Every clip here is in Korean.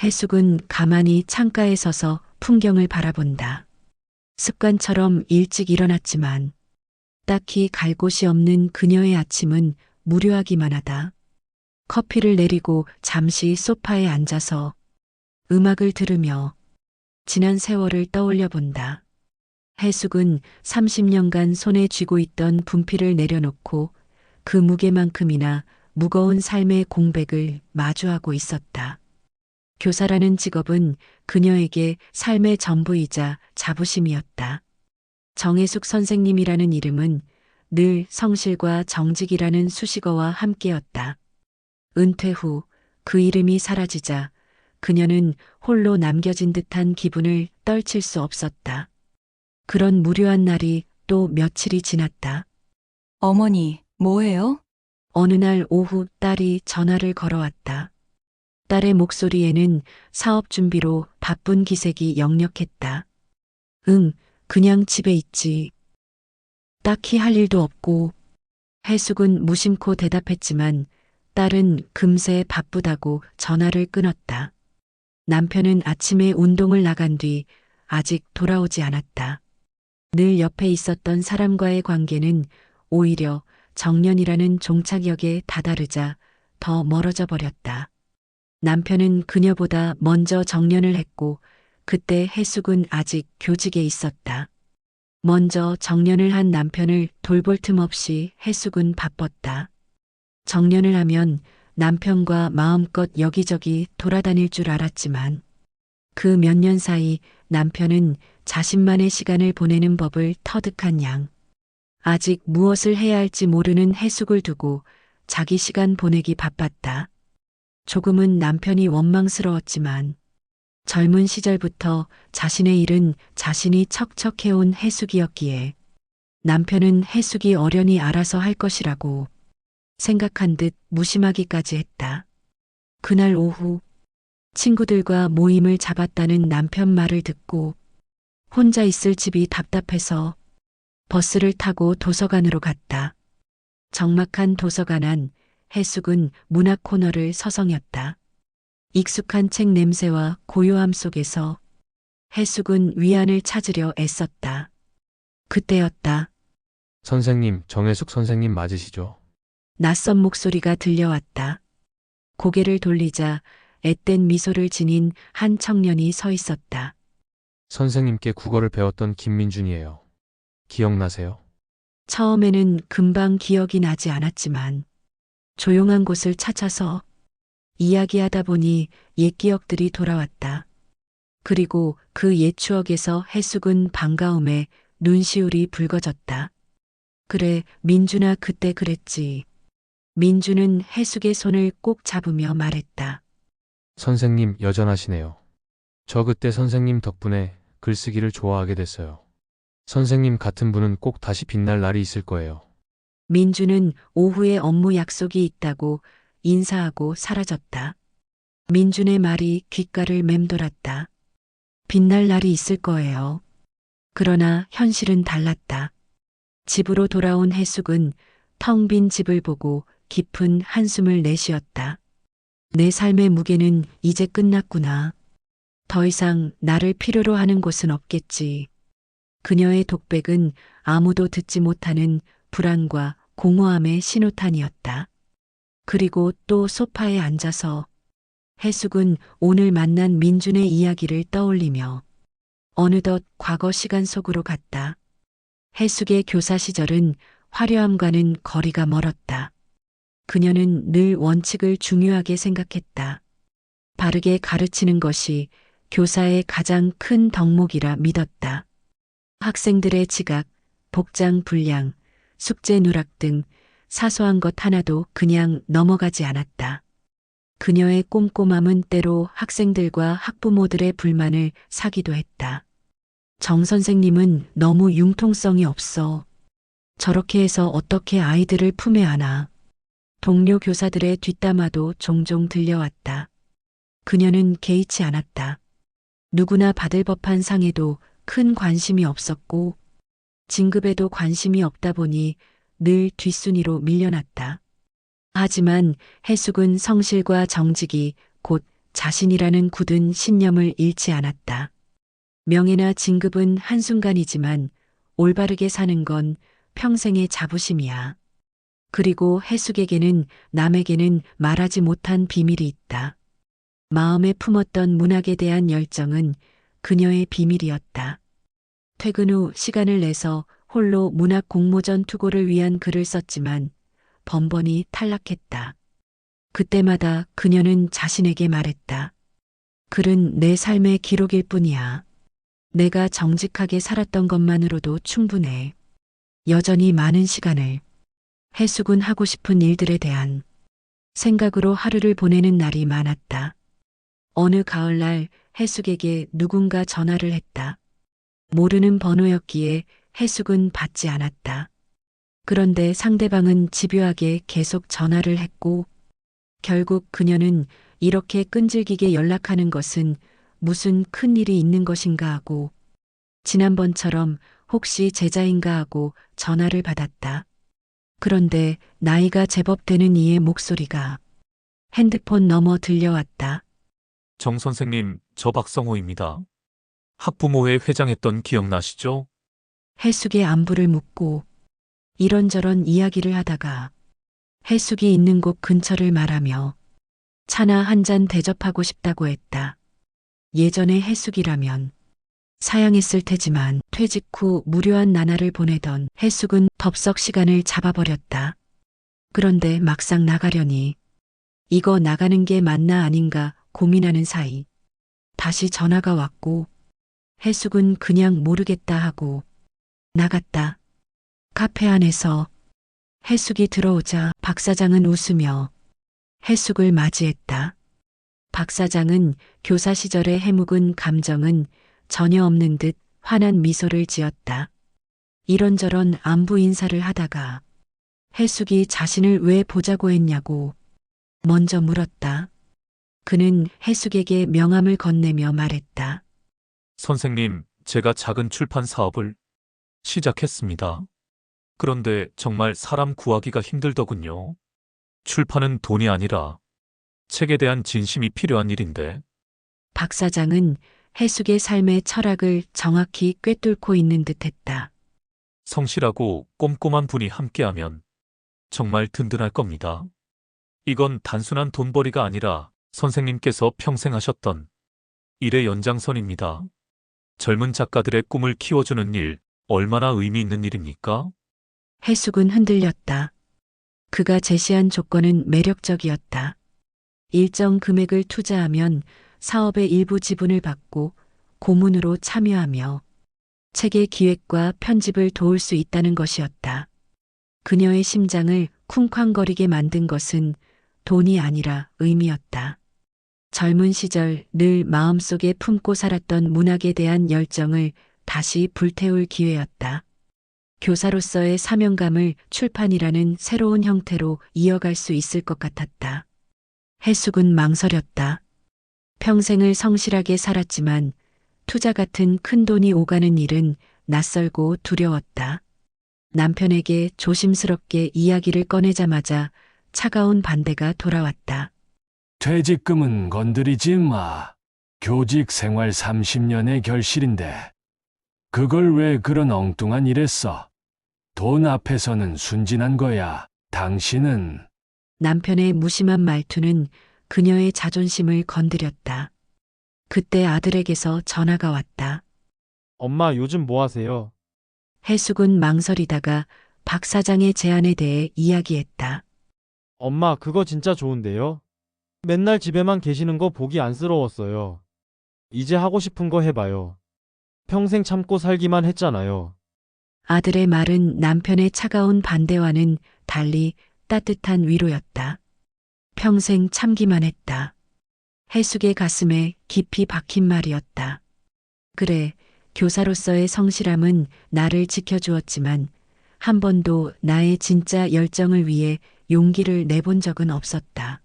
해숙은 가만히 창가에 서서 풍경을 바라본다. 습관처럼 일찍 일어났지만 딱히 갈 곳이 없는 그녀의 아침은 무료하기만 하다. 커피를 내리고 잠시 소파에 앉아서 음악을 들으며 지난 세월을 떠올려 본다. 해숙은 30년간 손에 쥐고 있던 분필을 내려놓고 그 무게만큼이나 무거운 삶의 공백을 마주하고 있었다. 교사라는 직업은 그녀에게 삶의 전부이자 자부심이었다. 정혜숙 선생님이라는 이름은 늘 성실과 정직이라는 수식어와 함께였다. 은퇴 후 그 이름이 사라지자 그녀는 홀로 남겨진 듯한 기분을 떨칠 수 없었다. 그런 무료한 날이 또 며칠이 지났다. 어머니, 뭐해요? 어느 날 오후 딸이 전화를 걸어왔다. 딸의 목소리에는 사업 준비로 바쁜 기색이 역력했다. 응, 그냥 집에 있지. 딱히 할 일도 없고. 해숙은 무심코 대답했지만 딸은 금세 바쁘다고 전화를 끊었다. 남편은 아침에 운동을 나간 뒤 아직 돌아오지 않았다. 늘 옆에 있었던 사람과의 관계는 오히려 정년이라는 종착역에 다다르자 더 멀어져 버렸다. 남편은 그녀보다 먼저 정년을 했고 그때 해숙은 아직 교직에 있었다. 먼저 정년을 한 남편을 돌볼 틈 없이 해숙은 바빴다. 정년을 하면 남편과 마음껏 여기저기 돌아다닐 줄 알았지만 그 몇 년 사이 남편은 자신만의 시간을 보내는 법을 터득한 양 아직 무엇을 해야 할지 모르는 해숙을 두고 자기 시간 보내기 바빴다. 조금은 남편이 원망스러웠지만 젊은 시절부터 자신의 일은 자신이 척척해온 해숙이었기에 남편은 해숙이 어련히 알아서 할 것이라고 생각한 듯 무심하기까지 했다. 그날 오후 친구들과 모임을 잡았다는 남편 말을 듣고 혼자 있을 집이 답답해서 버스를 타고 도서관으로 갔다. 적막한 도서관 안 해숙은 문학 코너를 서성였다. 익숙한 책 냄새와 고요함 속에서 해숙은 위안을 찾으려 애썼다. 그때였다. 선생님, 정혜숙 선생님 맞으시죠? 낯선 목소리가 들려왔다. 고개를 돌리자 앳된 미소를 지닌 한 청년이 서 있었다. 선생님께 국어를 배웠던 김민준이에요. 기억나세요? 처음에는 금방 기억이 나지 않았지만 조용한 곳을 찾아서 이야기하다 보니 옛 기억들이 돌아왔다. 그리고 그 옛 추억에서 해숙은 반가움에 눈시울이 붉어졌다. 그래, 민준아 그때 그랬지. 민준은 해숙의 손을 꼭 잡으며 말했다. 선생님 여전하시네요. 저 그때 선생님 덕분에 글쓰기를 좋아하게 됐어요. 선생님 같은 분은 꼭 다시 빛날 날이 있을 거예요. 민준은 오후에 업무 약속이 있다고 인사하고 사라졌다. 민준의 말이 귓가를 맴돌았다. 빛날 날이 있을 거예요. 그러나 현실은 달랐다. 집으로 돌아온 해숙은 텅 빈 집을 보고 깊은 한숨을 내쉬었다. 내 삶의 무게는 이제 끝났구나. 더 이상 나를 필요로 하는 곳은 없겠지. 그녀의 독백은 아무도 듣지 못하는 불안과 공허함의 신호탄이었다. 그리고 또 소파에 앉아서 해숙은 오늘 만난 민준의 이야기를 떠올리며 어느덧 과거 시간 속으로 갔다. 해숙의 교사 시절은 화려함과는 거리가 멀었다. 그녀는 늘 원칙을 중요하게 생각했다. 바르게 가르치는 것이 교사의 가장 큰 덕목이라 믿었다. 학생들의 지각, 복장 불량, 숙제 누락 등 사소한 것 하나도 그냥 넘어가지 않았다. 그녀의 꼼꼼함은 때로 학생들과 학부모들의 불만을 사기도 했다. 정 선생님은 너무 융통성이 없어. 저렇게 해서 어떻게 아이들을 품에 안아. 동료 교사들의 뒷담화도 종종 들려왔다. 그녀는 개의치 않았다. 누구나 받을 법한 상에도 큰 관심이 없었고 진급에도 관심이 없다 보니 늘 뒷순위로 밀려났다. 하지만 해숙은 성실과 정직이 곧 자신이라는 굳은 신념을 잃지 않았다. 명예나 진급은 한순간이지만 올바르게 사는 건 평생의 자부심이야. 그리고 해숙에게는 남에게는 말하지 못한 비밀이 있다. 마음에 품었던 문학에 대한 열정은 그녀의 비밀이었다. 퇴근 후 시간을 내서 홀로 문학 공모전 투고를 위한 글을 썼지만 번번이 탈락했다. 그때마다 그녀는 자신에게 말했다. 글은 내 삶의 기록일 뿐이야. 내가 정직하게 살았던 것만으로도 충분해. 여전히 많은 시간을 해숙은 하고 싶은 일들에 대한 생각으로 하루를 보내는 날이 많았다. 어느 가을날 해숙에게 누군가 전화를 했다. 모르는 번호였기에 해숙은 받지 않았다. 그런데 상대방은 집요하게 계속 전화를 했고 결국 그녀는 이렇게 끈질기게 연락하는 것은 무슨 큰 일이 있는 것인가 하고 지난번처럼 혹시 제자인가 하고 전화를 받았다. 그런데 나이가 제법 되는 이의 목소리가 핸드폰 너머 들려왔다. 정 선생님, 저 박성호입니다. 학부모회 회장했던 기억나시죠? 해숙의 안부를 묻고 이런저런 이야기를 하다가 해숙이 있는 곳 근처를 말하며 차나 한 잔 대접하고 싶다고 했다. 예전에 해숙이라면 사양했을 테지만 퇴직 후 무료한 나날을 보내던 해숙은 덥석 시간을 잡아버렸다. 그런데 막상 나가려니 이거 나가는 게 맞나 아닌가 고민하는 사이 다시 전화가 왔고 해숙은 그냥 모르겠다 하고 나갔다. 카페 안에서 해숙이 들어오자 박 사장은 웃으며 해숙을 맞이했다. 박 사장은 교사 시절의 해묵은 감정은 전혀 없는 듯 환한 미소를 지었다. 이런저런 안부 인사를 하다가 해숙이 자신을 왜 보자고 했냐고 먼저 물었다. 그는 해숙에게 명함을 건네며 말했다. 선생님, 제가 작은 출판 사업을 시작했습니다. 그런데 정말 사람 구하기가 힘들더군요. 출판은 돈이 아니라 책에 대한 진심이 필요한 일인데. 박 사장은 해숙의 삶의 철학을 정확히 꿰뚫고 있는 듯했다. 성실하고 꼼꼼한 분이 함께하면 정말 든든할 겁니다. 이건 단순한 돈벌이가 아니라 선생님께서 평생 하셨던 일의 연장선입니다. 젊은 작가들의 꿈을 키워주는 일, 얼마나 의미 있는 일입니까? 해숙은 흔들렸다. 그가 제시한 조건은 매력적이었다. 일정 금액을 투자하면 사업의 일부 지분을 받고 고문으로 참여하며 책의 기획과 편집을 도울 수 있다는 것이었다. 그녀의 심장을 쿵쾅거리게 만든 것은 돈이 아니라 의미였다. 젊은 시절 늘 마음속에 품고 살았던 문학에 대한 열정을 다시 불태울 기회였다. 교사로서의 사명감을 출판이라는 새로운 형태로 이어갈 수 있을 것 같았다. 해숙은 망설였다. 평생을 성실하게 살았지만 투자 같은 큰 돈이 오가는 일은 낯설고 두려웠다. 남편에게 조심스럽게 이야기를 꺼내자마자 차가운 반대가 돌아왔다. 퇴직금은 건드리지 마. 교직 생활 30년의 결실인데. 그걸 왜 그런 엉뚱한 일에 써? 돈 앞에서는 순진한 거야. 당신은. 남편의 무심한 말투는 그녀의 자존심을 건드렸다. 그때 아들에게서 전화가 왔다. 엄마 요즘 뭐 하세요? 해숙은 망설이다가 박 사장의 제안에 대해 이야기했다. 엄마 그거 진짜 좋은데요? 맨날 집에만 계시는 거 보기 안쓰러웠어요. 이제 하고 싶은 거 해봐요. 평생 참고 살기만 했잖아요. 아들의 말은 남편의 차가운 반대와는 달리 따뜻한 위로였다. 평생 참기만 했다. 해숙의 가슴에 깊이 박힌 말이었다. 그래, 교사로서의 성실함은 나를 지켜주었지만 한 번도 나의 진짜 열정을 위해 용기를 내본 적은 없었다.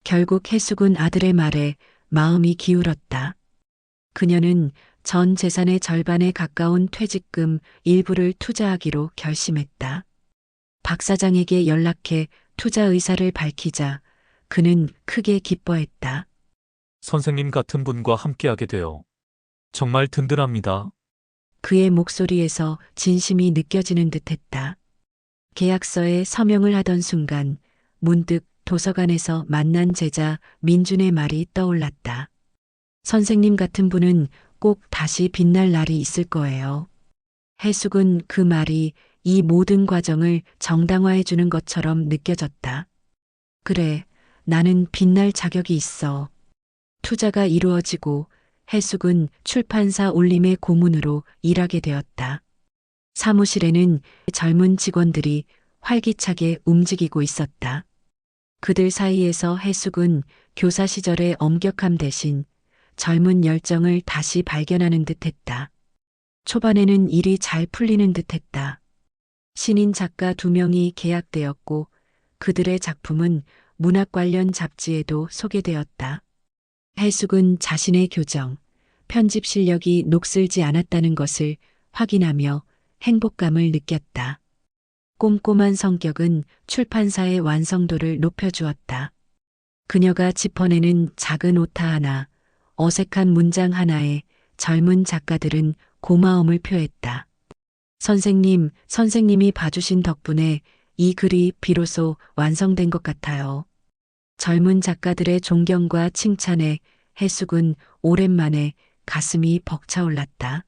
결국 해숙은 아들의 말에 마음이 기울었다. 그녀는 전 재산의 절반에 가까운 퇴직금 일부를 투자하기로 결심했다. 박 사장에게 연락해 투자 의사를 밝히자 그는 크게 기뻐했다. 선생님 같은 분과 함께하게 되어 정말 든든합니다. 그의 목소리에서 진심이 느껴지는 듯했다. 계약서에 서명을 하던 순간 문득 도서관에서 만난 제자 민준의 말이 떠올랐다. 선생님 같은 분은 꼭 다시 빛날 날이 있을 거예요. 해숙은 그 말이 이 모든 과정을 정당화해 주는 것처럼 느껴졌다. 그래, 나는 빛날 자격이 있어. 투자가 이루어지고 해숙은 출판사 울림의 고문으로 일하게 되었다. 사무실에는 젊은 직원들이 활기차게 움직이고 있었다. 그들 사이에서 해숙은 교사 시절의 엄격함 대신 젊은 열정을 다시 발견하는 듯했다. 초반에는 일이 잘 풀리는 듯했다. 신인 작가 2명이 계약되었고 그들의 작품은 문학 관련 잡지에도 소개되었다. 해숙은 자신의 교정, 편집 실력이 녹슬지 않았다는 것을 확인하며 행복감을 느꼈다. 꼼꼼한 성격은 출판사의 완성도를 높여주었다. 그녀가 짚어내는 작은 오타 하나, 어색한 문장 하나에 젊은 작가들은 고마움을 표했다. 선생님이 봐주신 덕분에 이 글이 비로소 완성된 것 같아요. 젊은 작가들의 존경과 칭찬에 해숙은 오랜만에 가슴이 벅차올랐다.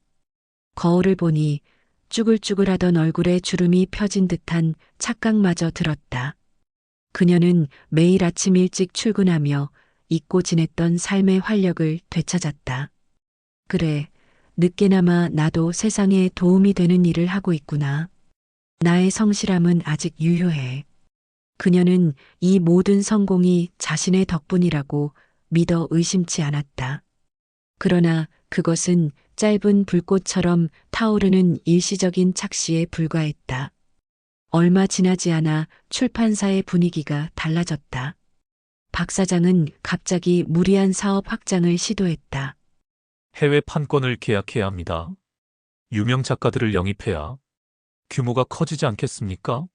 거울을 보니 쭈글쭈글하던 얼굴에 주름이 펴진 듯한 착각마저 들었다. 그녀는 매일 아침 일찍 출근하며 잊고 지냈던 삶의 활력을 되찾았다. 그래, 늦게나마 나도 세상에 도움이 되는 일을 하고 있구나. 나의 성실함은 아직 유효해. 그녀는 이 모든 성공이 자신의 덕분이라고 믿어 의심치 않았다. 그러나 그것은 짧은 불꽃처럼 타오르는 일시적인 착시에 불과했다. 얼마 지나지 않아 출판사의 분위기가 달라졌다. 박 사장은 갑자기 무리한 사업 확장을 시도했다. 해외 판권을 계약해야 합니다. 유명 작가들을 영입해야 규모가 커지지 않겠습니까?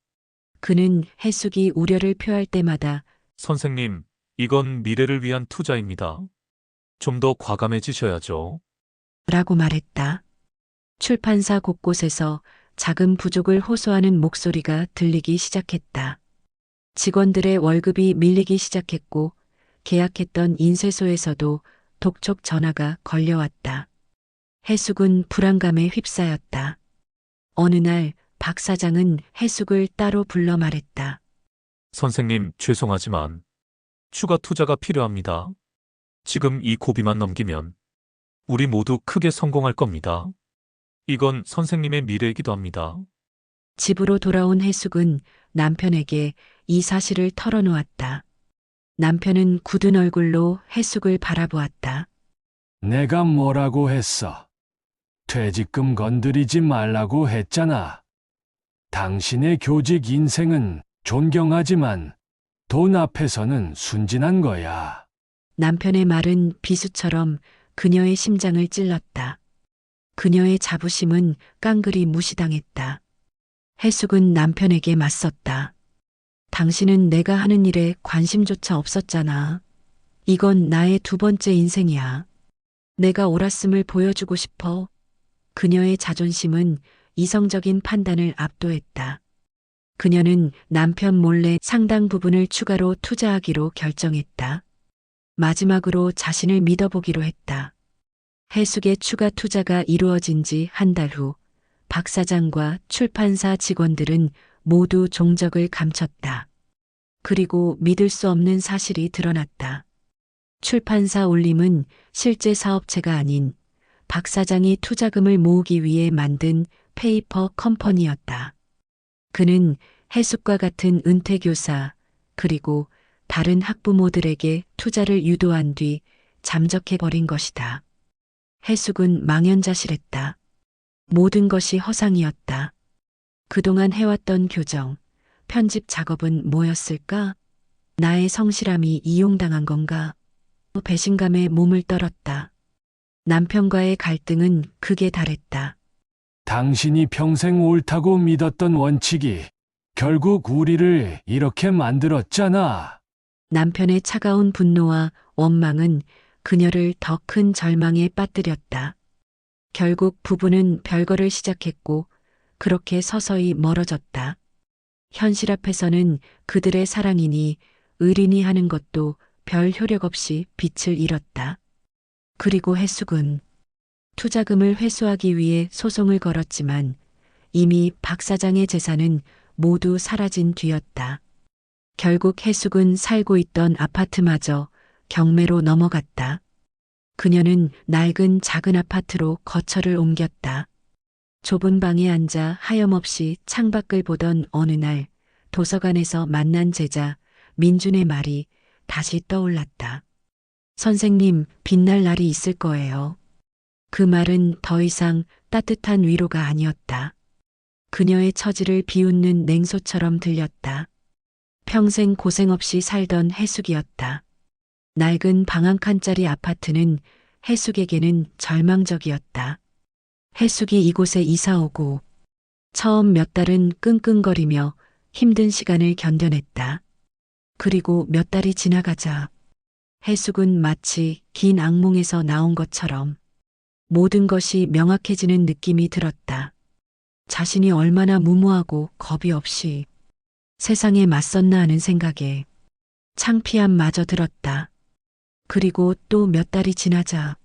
그는 해숙이 우려를 표할 때마다 선생님, 이건 미래를 위한 투자입니다. 좀 더 과감해지셔야죠. 라고 말했다. 출판사 곳곳에서 자금 부족을 호소하는 목소리가 들리기 시작했다. 직원들의 월급이 밀리기 시작했고 계약했던 인쇄소에서도 독촉 전화가 걸려왔다. 해숙은 불안감에 휩싸였다. 어느 날 박 사장은 해숙을 따로 불러 말했다. 선생님, 죄송하지만 추가 투자가 필요합니다. 지금 이 고비만 넘기면 우리 모두 크게 성공할 겁니다. 이건 선생님의 미래이기도 합니다. 집으로 돌아온 해숙은 남편에게 이 사실을 털어놓았다. 남편은 굳은 얼굴로 해숙을 바라보았다. 내가 뭐라고 했어? 퇴직금 건드리지 말라고 했잖아. 당신의 교직 인생은 존경하지만 돈 앞에서는 순진한 거야. 남편의 말은 비수처럼 그녀의 심장을 찔렀다. 그녀의 자부심은 깡그리 무시당했다. 해숙은 남편에게 맞섰다. 당신은 내가 하는 일에 관심조차 없었잖아. 이건 나의 2번째 인생이야. 내가 옳았음을 보여주고 싶어. 그녀의 자존심은 이성적인 판단을 압도했다. 그녀는 남편 몰래 상당 부분을 추가로 투자하기로 결정했다. 마지막으로 자신을 믿어보기로 했다. 해숙의 추가 투자가 이루어진 지 한 달 후, 박 사장과 출판사 직원들은 모두 종적을 감췄다. 그리고 믿을 수 없는 사실이 드러났다. 출판사 울림은 실제 사업체가 아닌 박 사장이 투자금을 모으기 위해 만든 페이퍼 컴퍼니였다. 그는 해숙과 같은 은퇴 교사, 그리고 다른 학부모들에게 투자를 유도한 뒤 잠적해버린 것이다. 해숙은 망연자실했다. 모든 것이 허상이었다. 그동안 해왔던 교정, 편집 작업은 뭐였을까? 나의 성실함이 이용당한 건가? 배신감에 몸을 떨었다. 남편과의 갈등은 극에 달했다. 당신이 평생 옳다고 믿었던 원칙이 결국 우리를 이렇게 만들었잖아. 남편의 차가운 분노와 원망은 그녀를 더 큰 절망에 빠뜨렸다. 결국 부부는 별거를 시작했고 그렇게 서서히 멀어졌다. 현실 앞에서는 그들의 사랑이니 의린이 하는 것도 별 효력 없이 빛을 잃었다. 그리고 해숙은 투자금을 회수하기 위해 소송을 걸었지만 이미 박 사장의 재산은 모두 사라진 뒤였다. 결국 해숙은 살고 있던 아파트마저 경매로 넘어갔다. 그녀는 낡은 작은 아파트로 거처를 옮겼다. 좁은 방에 앉아 하염없이 창밖을 보던 어느 날 도서관에서 만난 제자 민준의 말이 다시 떠올랐다. 선생님, 빛날 날이 있을 거예요. 그 말은 더 이상 따뜻한 위로가 아니었다. 그녀의 처지를 비웃는 냉소처럼 들렸다. 평생 고생 없이 살던 해숙이었다. 낡은 방 한 칸짜리 아파트는 해숙에게는 절망적이었다. 해숙이 이곳에 이사 오고 처음 몇 달은 끙끙거리며 힘든 시간을 견뎌냈다. 그리고 몇 달이 지나가자 해숙은 마치 긴 악몽에서 나온 것처럼 모든 것이 명확해지는 느낌이 들었다. 자신이 얼마나 무모하고 겁이 없이 세상에 맞섰나 하는 생각에 창피함마저 들었다. 그리고 또 몇 달이 지나자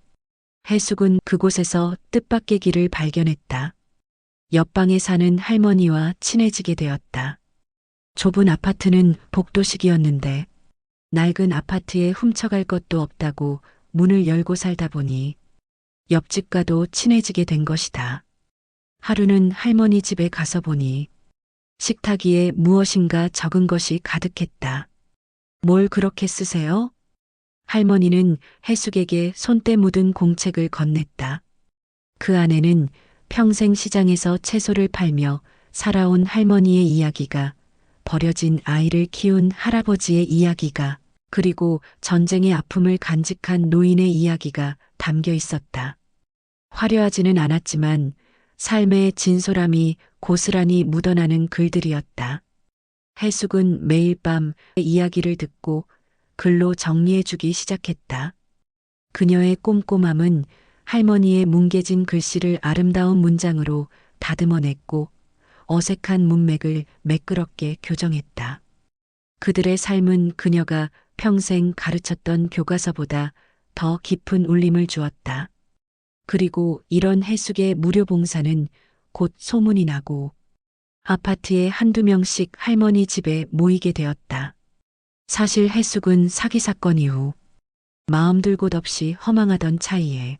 해숙은 그곳에서 뜻밖의 길을 발견했다. 옆방에 사는 할머니와 친해지게 되었다. 좁은 아파트는 복도식이었는데 낡은 아파트에 훔쳐갈 것도 없다고 문을 열고 살다 보니 옆집과도 친해지게 된 것이다. 하루는 할머니 집에 가서 보니 식탁 위에 무엇인가 적은 것이 가득했다. 뭘 그렇게 쓰세요? 할머니는 해숙에게 손때 묻은 공책을 건넸다. 그 안에는 평생 시장에서 채소를 팔며 살아온 할머니의 이야기가, 버려진 아이를 키운 할아버지의 이야기가, 그리고 전쟁의 아픔을 간직한 노인의 이야기가 담겨 있었다. 화려하지는 않았지만 삶의 진솔함이 고스란히 묻어나는 글들이었다. 해숙은 매일 밤 이야기를 듣고 글로 정리해주기 시작했다. 그녀의 꼼꼼함은 할머니의 뭉개진 글씨를 아름다운 문장으로 다듬어냈고 어색한 문맥을 매끄럽게 교정했다. 그들의 삶은 그녀가 평생 가르쳤던 교과서보다 더 깊은 울림을 주었다. 그리고 이런 해숙의 무료 봉사는 곧 소문이 나고 아파트에 한두 명씩 할머니 집에 모이게 되었다. 사실 해숙은 사기 사건 이후 마음 둘 곳 없이 허망하던 차이에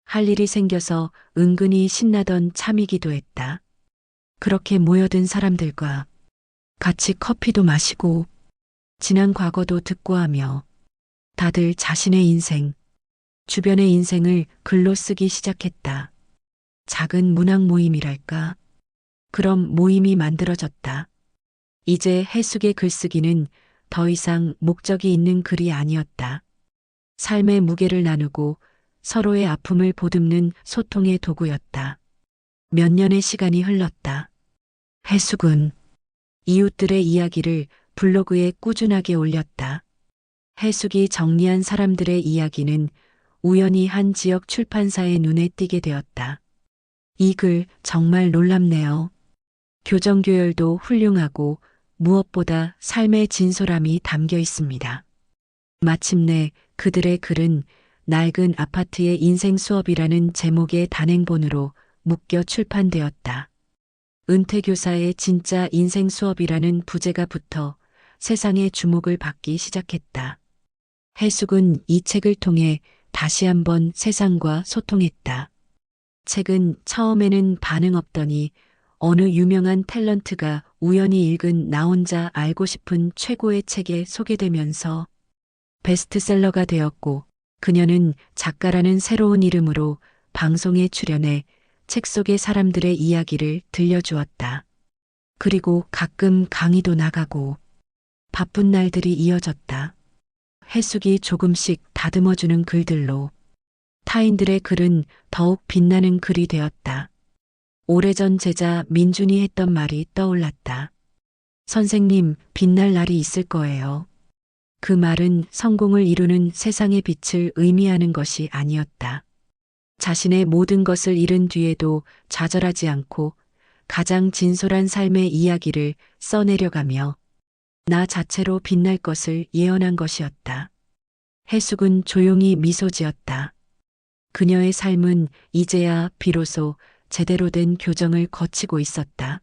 할 일이 생겨서 은근히 신나던 참이기도 했다. 그렇게 모여든 사람들과 같이 커피도 마시고 지난 과거도 듣고 하며 다들 자신의 인생, 주변의 인생을 글로 쓰기 시작했다. 작은 문학 모임이랄까? 그럼 모임이 만들어졌다. 이제 해숙의 글쓰기는 더 이상 목적이 있는 글이 아니었다. 삶의 무게를 나누고 서로의 아픔을 보듬는 소통의 도구였다. 몇 년의 시간이 흘렀다. 해숙은 이웃들의 이야기를 블로그에 꾸준하게 올렸다. 해숙이 정리한 사람들의 이야기는 우연히 한 지역 출판사의 눈에 띄게 되었다. 이 글 정말 놀랍네요. 교정교열도 훌륭하고 무엇보다 삶의 진솔함이 담겨 있습니다. 마침내 그들의 글은 낡은 아파트의 인생 수업이라는 제목의 단행본으로 묶여 출판되었다. 은퇴교사의 진짜 인생 수업이라는 부제가 붙어 세상의 주목을 받기 시작했다. 해숙은 이 책을 통해 다시 한번 세상과 소통했다. 책은 처음에는 반응 없더니 어느 유명한 탤런트가 우연히 읽은 나 혼자 알고 싶은 최고의 책에 소개되면서 베스트셀러가 되었고 그녀는 작가라는 새로운 이름으로 방송에 출연해 책 속의 사람들의 이야기를 들려주었다. 그리고 가끔 강의도 나가고 바쁜 날들이 이어졌다. 해숙이 조금씩 다듬어주는 글들로 타인들의 글은 더욱 빛나는 글이 되었다. 오래전 제자 민준이 했던 말이 떠올랐다. 선생님, 빛날 날이 있을 거예요. 그 말은 성공을 이루는 세상의 빛을 의미하는 것이 아니었다. 자신의 모든 것을 잃은 뒤에도 좌절하지 않고 가장 진솔한 삶의 이야기를 써내려가며 나 자체로 빛날 것을 예언한 것이었다. 해숙은 조용히 미소 지었다. 그녀의 삶은 이제야 비로소 제대로 된 교정을 거치고 있었다.